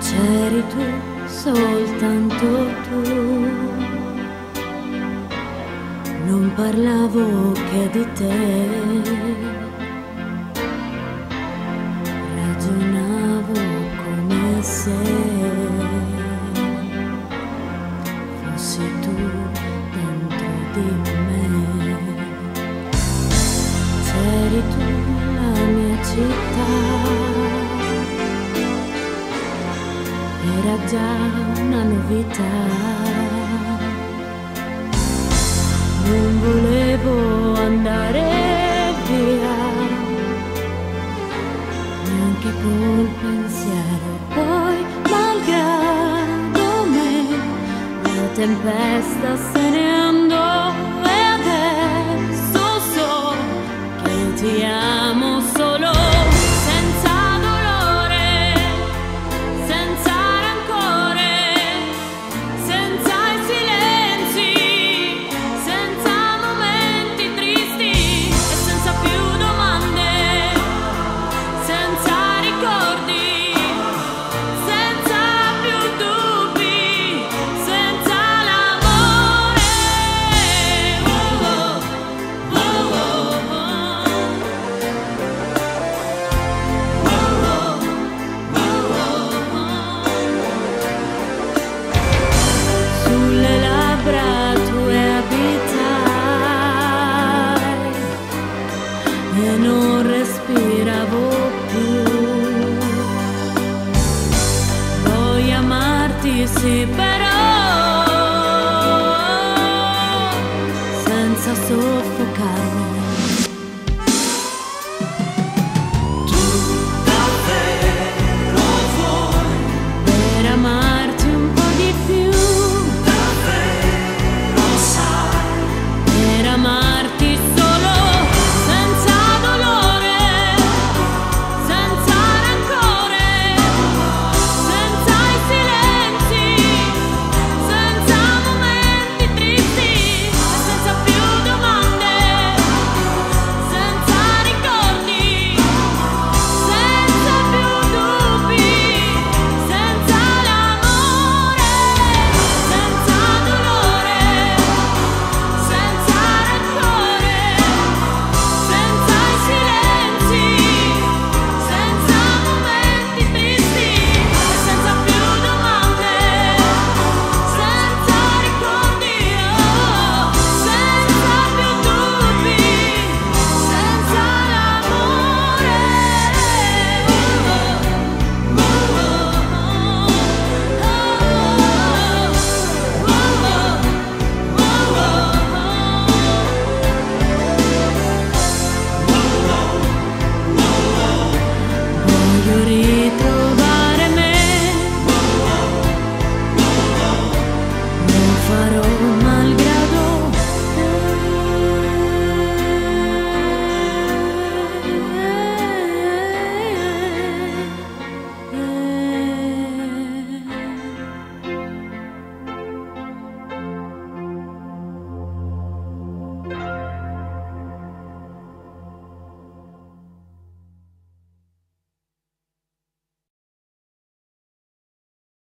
C'eri tu, soltanto tu, non parlavo che di te, ragionavo come se fossi tu dentro di me. C'eri tu, la mia città, era già una novità. Non volevo andare via, neanche col pensiero. Poi, malgrado me, la tempesta se ne andò e adesso so che ti amo solo. E non respiravo più. Voglio amarti sì, però